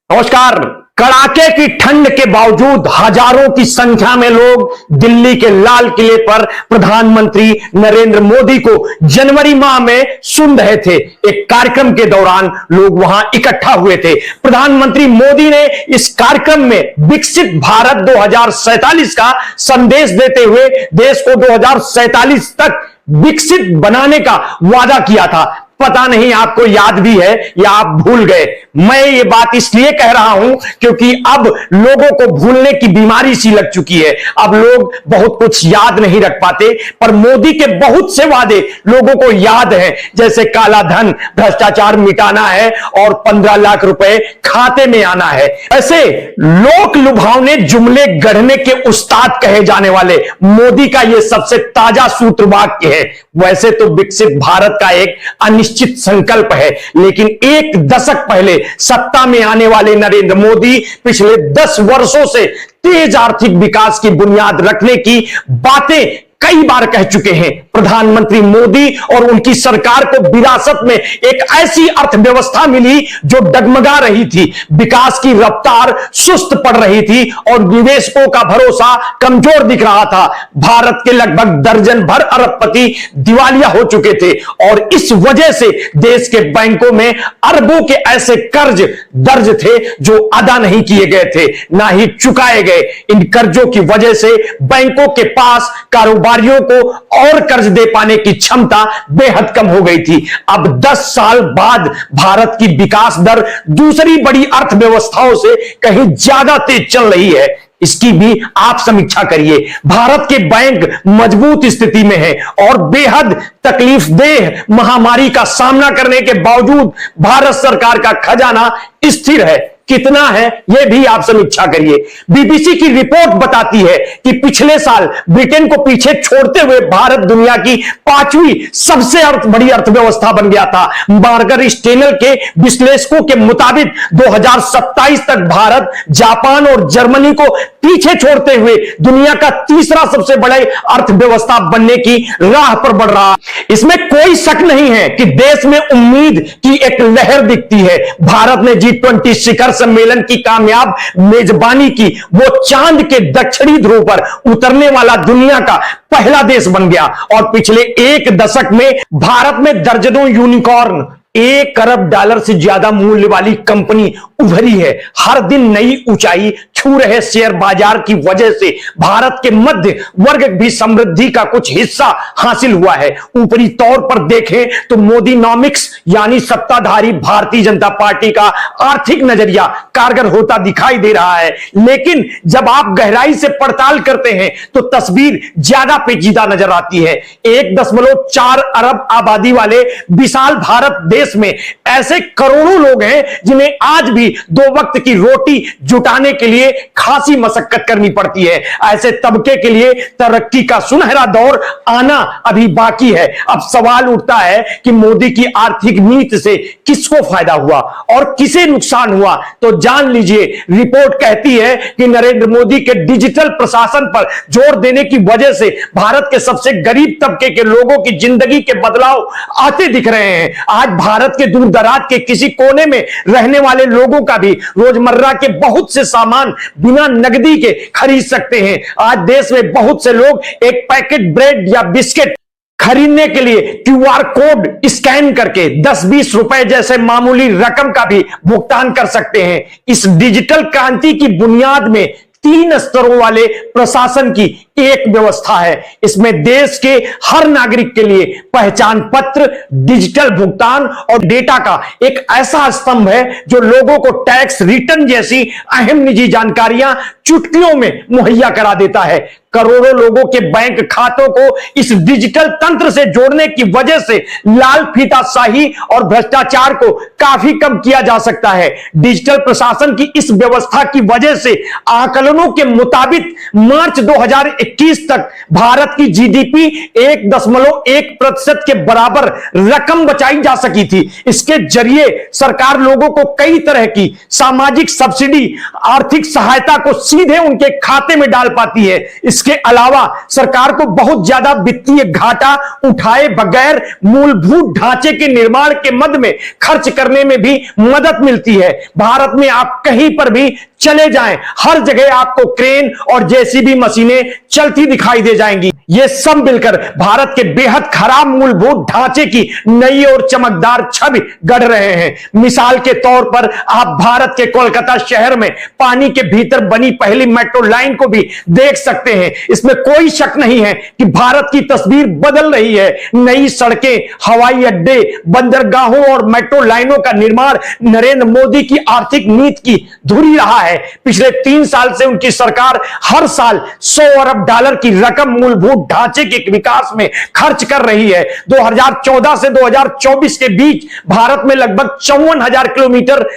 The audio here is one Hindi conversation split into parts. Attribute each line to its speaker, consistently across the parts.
Speaker 1: नमस्कार। कड़ाके की ठंड के बावजूद हजारों की संख्या में लोग दिल्ली के लाल किले पर प्रधानमंत्री नरेंद्र मोदी को जनवरी माह में सुन रहे थे। एक कार्यक्रम के दौरान लोग वहां इकट्ठा हुए थे। प्रधानमंत्री मोदी ने इस कार्यक्रम में विकसित भारत 2047 का संदेश देते हुए देश को 2047 तक विकसित बनाने का वादा किया था। पता नहीं आपको याद भी है या आप भूल गए। मैं ये बात इसलिए कह रहा हूं क्योंकि अब लोगों को भूलने की बीमारी सी लग चुकी है। अब लोग बहुत कुछ याद नहीं रख पाते, पर मोदी के बहुत से वादे लोगों को याद हैं, जैसे काला धन, भ्रष्टाचार मिटाना है और 15 लाख रुपए खाते में आना है। ऐसे लोक लुभावने जुमले गढ़ने के उस्ताद कहे जाने वाले मोदी का यह सबसे ताजा सूत्र वाक्य है। वैसे तो विकसित भारत का एक निश्चित संकल्प है, लेकिन एक दशक पहले सत्ता में आने वाले नरेंद्र मोदी पिछले 10 वर्षों से तेज आर्थिक विकास की बुनियाद रखने की बातें कई बार कह चुके हैं। प्रधानमंत्री मोदी और उनकी सरकार को विरासत में एक ऐसी अर्थव्यवस्था मिली जो डगमगा रही थी, विकास की रफ्तार सुस्त पड़ रही थी और निवेशकों का भरोसा कमजोर दिख रहा था। भारत के लगभग दर्जन भर अरबपति दिवालिया हो चुके थे और इस वजह से देश के बैंकों में अरबों के ऐसे कर्ज दर्ज थे जो अदा नहीं किए गए थे, ना ही चुकाए गए। इन कर्जों की वजह से बैंकों के पास कारोबारियों को और कर्ज दे पाने की क्षमता बेहद कम हो गई थी। अब 10 साल बाद भारत की विकास दर दूसरी बड़ी अर्थव्यवस्थाओं से कहीं ज्यादा तेज चल रही है। इसकी भी आप समीक्षा करिए। भारत के बैंक मजबूत स्थिति में है और बेहद तकलीफदेह महामारी का सामना करने के बावजूद भारत सरकार का खजाना स्थिर है। कितना है यह भी आप समीक्षा करिए। बीबीसी की रिपोर्ट बताती है कि पिछले साल ब्रिटेन को पीछे छोड़ते हुए भारत दुनिया की 5वीं सबसे बड़ी अर्थव्यवस्था बन गया था। मार्गर स्टेनल के विश्लेषकों के मुताबिक 2027 तक भारत जापान और जर्मनी को पीछे छोड़ते हुए दुनिया का तीसरा सबसे बड़े अर्थव्यवस्था बनने की राह पर बढ़ रहा है। इसमें कोई शक नहीं है कि देश में उम्मीद की एक लहर दिखती है। भारत ने G20 शिखर सम्मेलन की कामयाब मेजबानी की, वो चांद के दक्षिणी ध्रुव पर उतरने वाला दुनिया का पहला देश बन गया और पिछले एक दशक में भारत में दर्जनों यूनिकॉर्न, $1 अरब से ज्यादा मूल्य वाली कंपनी उभरी है। हर दिन नई ऊंचाई छू रहे शेयर बाजार की वजह से भारत के मध्य वर्ग भी समृद्धि का कुछ हिस्सा हासिल हुआ है। ऊपरी तौर पर देखें तो मोदीनॉमिक्स यानी सत्ताधारी भारतीय जनता पार्टी का आर्थिक नजरिया कारगर होता दिखाई दे रहा है, लेकिन जब आप गहराई से पड़ताल करते हैं तो तस्वीर ज्यादा पेचीदा नजर आती है। 1.4 अरब आबादी वाले विशाल भारत देश में ऐसे करोड़ों लोग हैं जिन्हें आज भी 2 वक्त की रोटी जुटाने के लिए खासी मशक्कत करनी पड़ती है। ऐसे तबके के लिए तरक्की का सुनहरा दौर आना अभी बाकी है। अब सवाल उठता है कि मोदी की आर्थिक नीति से किसको फायदा हुआ और किसे नुकसान हुआ। तो जान लीजिए, रिपोर्ट कहती है कि नरेंद्र मोदी के डिजिटल प्रशासन पर जोर देने की वजह से भारत के सबसे गरीब तबके के लोगों की जिंदगी के बदलाव आते दिख रहे हैं। आज भारत के दूर दराज के किसी कोने में रहने वाले लोगों का भी रोजमर्रा के बहुत से सामान बिना नकदी के खरीद सकते हैं। आज देश में बहुत से लोग एक पैकेट ब्रेड या बिस्किट खरीदने के लिए QR कोड स्कैन करके 10-20 रुपए जैसे मामूली रकम का भी भुगतान कर सकते हैं। इस डिजिटल क्रांति की बुनियाद में 3 स्तरों वाले प्रशासन की एक व्यवस्था है। इसमें देश के हर नागरिक के लिए पहचान पत्र, डिजिटल भुगतान और डेटा का एक ऐसा स्तंभ है जो लोगों को टैक्स रिटर्न जैसी अहम निजी जानकारियां चुटकियों में मुहैया करा देता है। करोड़ों लोगों के बैंक खातों को इस डिजिटल तंत्र से जोड़ने की वजह से लाल फीताशाही और भ्रष्टाचार को काफी कम किया जा सकता है। डिजिटल प्रशासन की इस व्यवस्था की वजह से आकलनों के मुताबिक मार्च 2021 2021 तक भारत की जीडीपी 1.1% के बराबर रकम बचाई जा सकी थी। इसके जरिए सरकार लोगों को कई तरह की सामाजिक सब्सिडी, आर्थिक सहायता को सीधे उनके खाते में डाल पाती है। इसके अलावा सरकार को बहुत ज्यादा वित्तीय घाटा उठाए बगैर मूलभूत ढांचे के निर्माण के मद में खर्च करने में भी मदद मिलती है। भारत में आप कहीं पर भी चले जाएं, हर जगह आपको क्रेन और जेसीबी मशीनें चलती दिखाई दे जाएंगी। ये सब मिलकर भारत के बेहद खराब मूलभूत ढांचे की नई और चमकदार छवि गढ़ रहे हैं। मिसाल के तौर पर आप भारत के कोलकाता शहर में पानी के भीतर बनी पहली मेट्रो लाइन को भी देख सकते हैं। इसमें कोई शक नहीं है कि भारत की तस्वीर बदल रही है। नई सड़कें, हवाई अड्डे, बंदरगाहों और मेट्रो लाइनों का निर्माण नरेंद्र मोदी की आर्थिक नीति की धुरी रहा है। पिछले 3 साल से उनकी सरकार हर साल $100 अरब की रकम मूलभूत ढांचे के विकास में खर्च कर रही है। 2014 से 2024 के बीच भारत में लगभग 54,000 किलोमीटर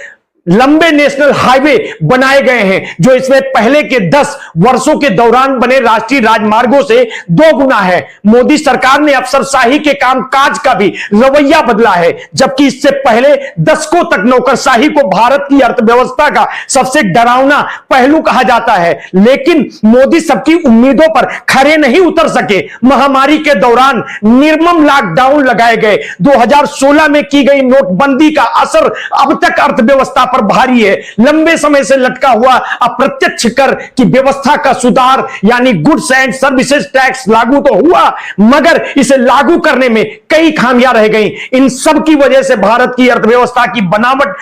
Speaker 1: लंबे नेशनल हाईवे बनाए गए हैं, जो इसमें पहले के 10 वर्षों के दौरान बने राष्ट्रीय राजमार्गों से 2 गुना है। मोदी सरकार ने अफसरशाही के कामकाज का भी रवैया बदला है, जबकि इससे पहले दशकों तक नौकरशाही को भारत की अर्थव्यवस्था का सबसे डरावना पहलू कहा जाता है। लेकिन मोदी सबकी उम्मीदों पर खरे नहीं उतर सके। महामारी के दौरान निर्मम लॉकडाउन लगाए गए। 2016 में की गई नोटबंदी का असर अब तक अर्थव्यवस्था पर भारी है। लंबे समय से लटका हुआ अप्रत्यक्ष कर की व्यवस्था का सुधार यानी गुड्स एंड सर्विसेज टैक्स लागू तो हुआ, मगर इसे लागू करने में कई खामियां रह गई। इन सब की वजह से भारत की अर्थव्यवस्था की बनावट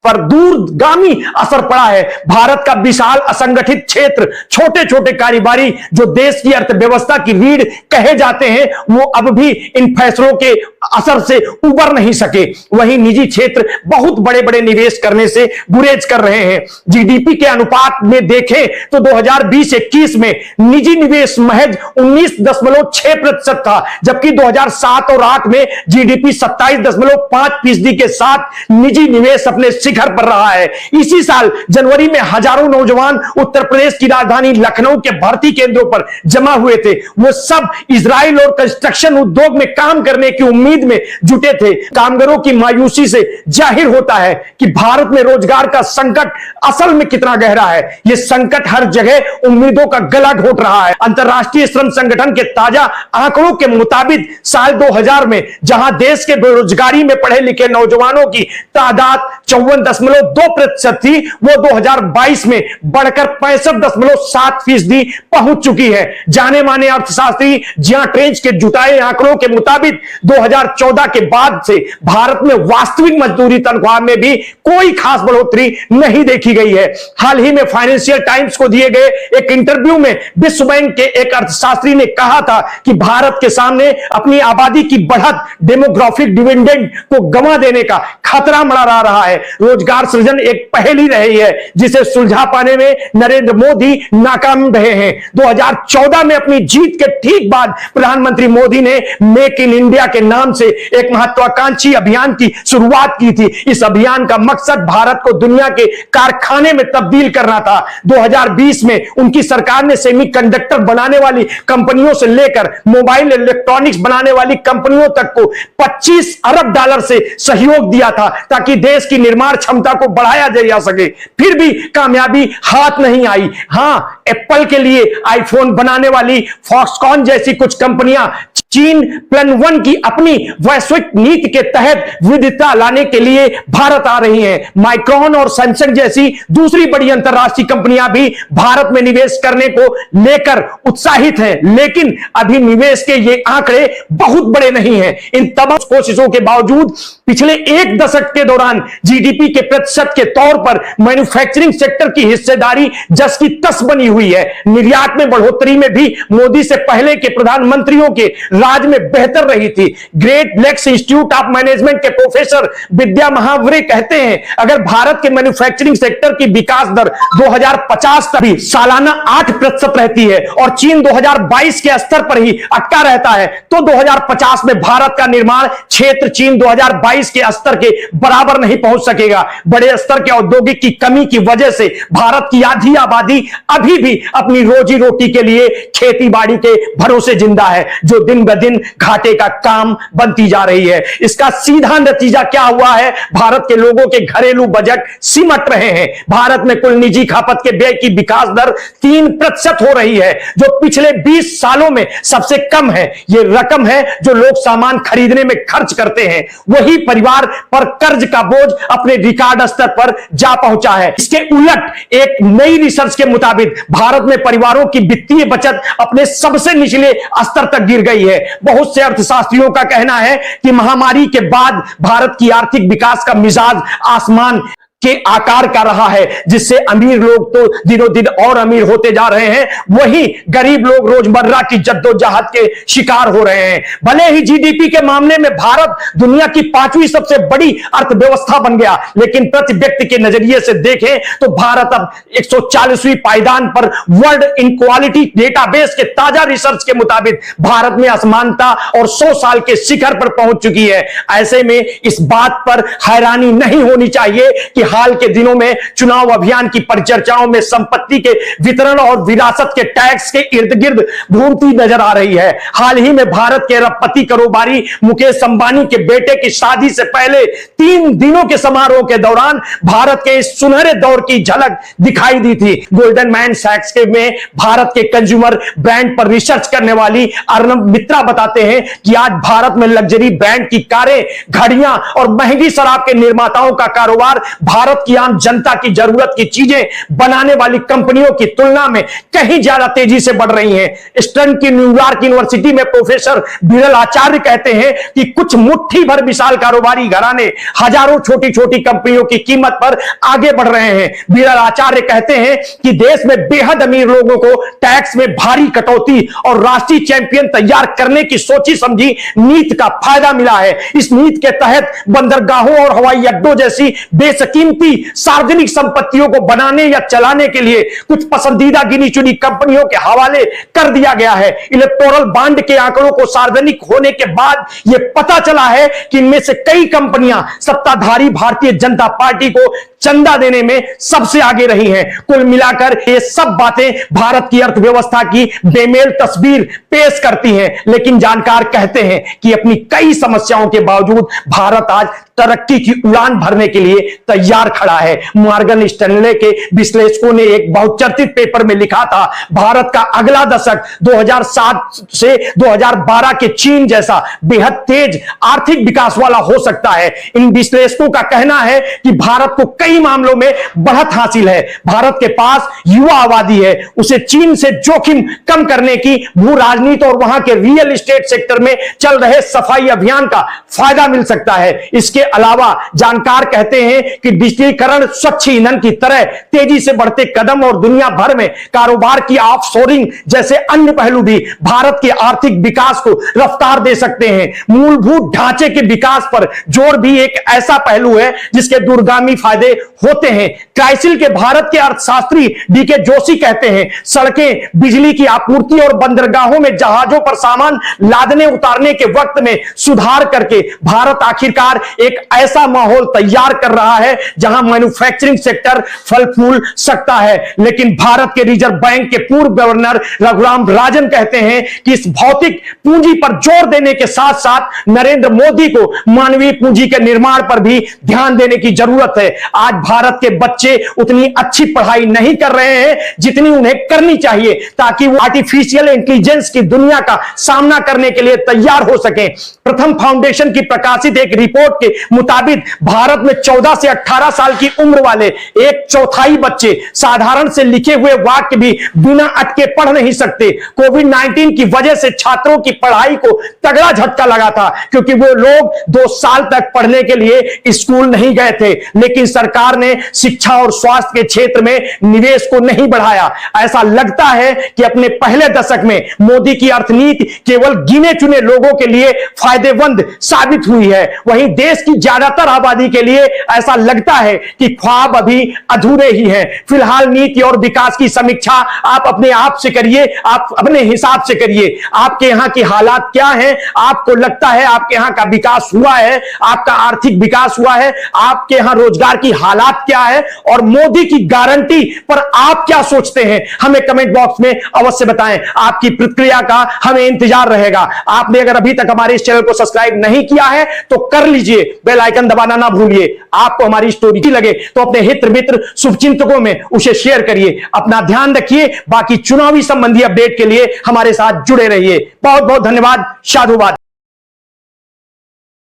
Speaker 1: पर दूरगामी असर पड़ा है। भारत का विशाल असंगठित क्षेत्र, छोटे छोटे कारोबारी जो देश की अर्थव्यवस्था की रीढ़ कहे जाते हैं, वो अब भी इन फैसलों के असर से उबर नहीं सके। वहीं निजी क्षेत्र बहुत बड़े बड़े निवेश करने से गुरेज कर रहे हैं। जीडीपी के अनुपात में देखें तो 2020-21 में निजी निवेश महज 19.6% था, जबकि 2007 और 8 में जीडीपी 27.5% के साथ निजी निवेश अपने घर पर रहा है। इसी साल जनवरी में हजारों नौजवान उत्तर प्रदेश की राजधानी लखनऊ के भर्ती केंद्रों पर जमा हुए थे। वो सब इजराइल और कंस्ट्रक्शन उद्योग में काम करने की उम्मीद में जुटे थे। कामगारों की मायूसी से जाहिर होता है कि भारत में रोजगार का संकट असल में कितना गहरा है। यह संकट हर जगह उम्मीदों का गला घोट रहा है। अंतरराष्ट्रीय श्रम संगठन के ताजा आंकड़ों के मुताबिक साल 2000 में जहां देश के बेरोजगारी में पढ़े लिखे नौजवानों की तादाद 54.2% थी, वो 2022 में बढ़कर 65.7% पहुंच चुकी है। जाने माने अर्थशास्त्री जियां ट्रेंच के जुटाए आंकड़ों के मुताबिक 2014 के बाद से भारत में वास्तविक मजदूरी तनख्वाह में भी कोई खास बढ़ोतरी नहीं देखी गई है। हाल ही में फाइनेंशियल टाइम्स को दिए गए एक इंटरव्यू में विश्व बैंक के एक अर्थशास्त्री ने कहा था कि भारत के सामने अपनी आबादी की बढ़त डेमोग्राफिक डिविडेंड को गंवा देने का खतरा मंडरा रहा है। रोजगार सृजन एक पहेली रही है जिसे सुलझा पाने में नरेंद्र मोदी नाकाम रहे हैं। 2014 में अपनी जीत के ठीक बाद प्रधानमंत्री मोदी ने मेक इन इंडिया के नाम से एक महत्वाकांक्षी अभियान की शुरुआत की थी। इस अभियान का मकसद भारत को दुनिया के कारखाने में तब्दील करना था। 2020 में उनकी सरकार ने सेमीकंडक्टर बनाने वाली कंपनियों से लेकर मोबाइल इलेक्ट्रॉनिक्स बनाने वाली कंपनियों तक को $25 अरब से सहयोग दिया था ताकि देश की निर्माण क्षमता को बढ़ाया जा सके। फिर भी कामयाबी हाथ नहीं आई। हां, एप्पल के लिए आईफोन बनाने वाली फॉक्सकॉन जैसी कुछ कंपनियां चीन प्लान 1 की अपनी वैश्विक नीति के तहत विविधता लाने के लिए भारत आ रही हैं। माइक्रॉन और सैमसंग जैसी दूसरी बड़ी अंतरराष्ट्रीय कंपनियां भी भारत में निवेश करने को लेकर उत्साहित हैं, लेकिन अभी निवेश के ये आंकड़े बहुत बड़े नहीं हैं। इन तमाम कोशिशों के बावजूद पिछले एक दशक के दौरान जीडीपी के प्रतिशत के तौर पर मैन्युफैक्चरिंग सेक्टर की हिस्सेदारी जस की तस बनी हुई है। निर्यात में बढ़ोतरी में भी मोदी से पहले के प्रधानमंत्रियों के राज में बेहतर रही थी। Great Lakes Institute of Management के प्रोफेसर विद्या महावरे कहते हैं, अगर भारत के मैन्युफैक्चरिंग सेक्टर की विकास दर 2050 तक भी सालाना 8% रहती है और चीन 2022 के स्तर पर ही अटका रहता है, तो 2050 में भारत का निर्माण क्षेत्र चीन 2022 2022 के स्तर के बराबर नहीं पहुंच सकेगा। बड़े स्तर के औद्योगिक की कमी की वजह से भारत की आधी आबादी अभी भी अपनी रोजी रोटी के लिए खेती बाड़ी के भरोसे जिंदा है, जो दिन ब दिन घाटे का काम बनती जा रही है। इसका सीधा नतीजा क्या हुआ है? भारत के लोगों के घरेलू बजट सिमट रहे हैं। भारत में कुल निजी खपत के व्यय की विकास दर 3% हो रही है, जो पिछले 20 सालों में सबसे कम है। यह रकम है जो लोग सामान खरीदने में खर्च करते हैं। वही परिवार पर कर्ज का बोझ अपने रिकॉर्ड स्तर पर जा पहुंचा है। इसके उलट एक नई रिसर्च के मुताबिक भारत में परिवारों की वित्तीय बचत अपने सबसे निचले स्तर तक गिर गई है। बहुत से अर्थशास्त्रियों का कहना है कि महामारी के बाद भारत की आर्थिक विकास का मिजाज आसमान के आकार का रहा है, जिससे अमीर लोग तो दिनों दिन और अमीर होते जा रहे हैं, वहीं गरीब लोग रोजमर्रा की जद्दोजहद के शिकार हो रहे हैं। भले ही जीडीपी के मामले में भारत दुनिया की 5वीं सबसे बड़ी अर्थव्यवस्था बन गया, लेकिन प्रति व्यक्ति के नजरिए से देखें तो भारत अब 140वीं पायदान पर वर्ल्ड इनक्वालिटी डेटाबेस के ताजा रिसर्च के मुताबिक भारत में असमानता और 100 साल के शिखर पर पहुंच चुकी है। ऐसे में इस बात पर हैरानी नहीं होनी चाहिए कि हाल के दिनों में चुनाव अभियान की परिचर्चाओं में संपत्ति के वितरण और विरासत के टैक्स के इर्द गिर्द घूमती नजर आ रही है। हाल ही में भारत के अरबपति कारोबारी मुकेश अंबानी के बेटे की शादी से पहले 3 दिनों के समारोह के दौरान भारत के इस सुनहरे दौर की झलक दिखाई दी थी। गोल्डन मैन सैक्स के में भारत के कंज्यूमर ब्रांड पर रिसर्च करने वाली अर्नब मित्रा बताते हैं कि आज भारत में लग्जरी ब्रांड की कारें, घड़ियां और महंगी शराब के निर्माताओं का कारोबार भारत की आम जनता की जरूरत की चीजें बनाने वाली कंपनियों की तुलना में कहीं ज्यादा तेजी से बढ़ रही हैं। स्टर्न की न्यूयॉर्क यूनिवर्सिटी में प्रोफेसर बिरल आचार्य कहते हैं कि कुछ मुट्ठी भर विशाल कारोबारी घराने हजारों छोटी छोटी कंपनियों की कीमत पर आगे बढ़ रहे हैं। बिरल आचार्य कहते हैं कि देश में बेहद अमीर लोगों को टैक्स में भारी कटौती और राष्ट्रीय चैंपियन तैयार करने की सोची समझी नीति का फायदा मिला है। इस नीति के तहत बंदरगाहों और हवाई अड्डों जैसी बेशकीमती सार्वजनिक संपत्तियों को बनाने या चलाने के लिए कुछ पसंदीदा गिनी चुनी कंपनियों के हवाले कर दिया गया है। इलेक्टोरल बॉन्ड के आंकड़ों को सार्वजनिक होने के बाद यह पता चला है कि इनमें से कई कंपनियां सत्ताधारी भारतीय जनता पार्टी को चंदा देने में सबसे आगे रही हैं। कुल मिलाकर ये सब बातें भारत की अर्थव्यवस्था की बेमेल तस्वीर पेश करती हैं, लेकिन जानकार कहते हैं कि अपनी कई समस्याओं के बावजूद भारत आज तरक्की की उड़ान भरने के लिए तैयार खड़ा है। मॉर्गन स्टैनले के विश्लेषकों ने एक बहुचर्चित पेपर में लिखा था, भारत का अगला दशक 2007 से 2012 के चीन जैसा बेहद तेज आर्थिक विकास वाला हो सकता है। इन विश्लेषकों का कहना है कि भारत को कई मामलों में बढ़त हासिल है। भारत के पास युवा आबादी है, उसे चीन से जोखिम कम करने की भू राजनीति और वहां के रियल एस्टेट सेक्टर में चल रहे सफाई अभियान का फायदा मिल सकता है। इसके अलावा जानकार कहते हैं कि डिजिटलीकरण, स्वच्छ ईंधन की तरह तेजी से बढ़ते कदम और दुनिया भर में कारोबार की ऑफशोरिंग जैसे अन्य पहलू भी भारत के आर्थिक विकास को रफ्तार दे सकते हैं। मूलभूत ढांचे के विकास पर जोर भी एक ऐसा पहलू है जिसके दूरगामी फायदे होते हैं। क्राइसिल के भारत के अर्थशास्त्री डीके जोशी कहते हैं, सड़कें, बिजली की आपूर्ति और बंदरगाहों में जहाजों पर सामान लादने उतारने के वक्त में सुधार करके भारत आखिरकार एक ऐसा माहौल तैयार कर रहा है जहां मैन्युफैक्चरिंग सेक्टर फल फूल सकता है। लेकिन भारत के रिजर्व बैंक के पूर्व गवर्नर रघुराम राजन कहते हैं कि इस भौतिक पूंजी पर जोर देने के साथ साथ नरेंद्र मोदी को मानवीय पूंजी के निर्माण पर भी ध्यान देने की जरूरत है। आज भारत के बच्चे उतनी अच्छी पढ़ाई नहीं कर रहे हैं जितनी उन्हें करनी चाहिए, ताकि वो आर्टिफिशियल इंटेलिजेंस की दुनिया का सामना करने के लिए तैयार हो सके। प्रथम फाउंडेशन की प्रकाशित एक रिपोर्ट के मुताबिक भारत में 14 से 18 साल की उम्र वाले 1/4 बच्चे साधारण से लिखे हुए वाक्य भी बिना अटके पढ़ नहीं सकते। कोविड-19 की वजह से छात्रों की पढ़ाई को तगड़ा झटका लगा था, क्योंकि वो लोग 2 साल तक पढ़ने के लिए स्कूल नहीं गए थे। लेकिन सरकार ने शिक्षा और स्वास्थ्य के क्षेत्र में निवेश को नहीं बढ़ाया। ऐसा लगता है कि अपने पहले दशक में मोदी की अर्थनीति केवल गिने चुने लोगों के लिए फायदेमंद साबित हुई है। वहीं देश की ज्यादातर आबादी के लिए ऐसा लगता है कि ख्वाब अभी अधूरे ही हैं। फिलहाल नीति और विकास की समीक्षा आप अपने आप से करिए, आप अपने हिसाब से करिए। आपके यहां की हालात क्या हैं? आपको लगता है आपके यहां का विकास हुआ है, आपका आर्थिक विकास हुआ है, आपके यहां रोजगार की हालात क्या है, और मोदी की गारंटी पर आप क्या सोचते हैं? हमें कमेंट बॉक्स में अवश्य बताएं। आपकी प्रतिक्रिया का हमें इंतजार रहेगा। आपने अगर अभी तक हमारे इस चैनल को सब्सक्राइब नहीं किया है तो कर लीजिए, बेल आइकन दबाना ना भूलिए। आपको हमारी स्टोरी अच्छी लगे तो अपने हित मित्र शुभचिंतकों में उसे शेयर करिए। अपना ध्यान रखिए। बाकी चुनावी संबंधी अपडेट के लिए हमारे साथ जुड़े रहिए। बहुत बहुत धन्यवाद। साधुवाद।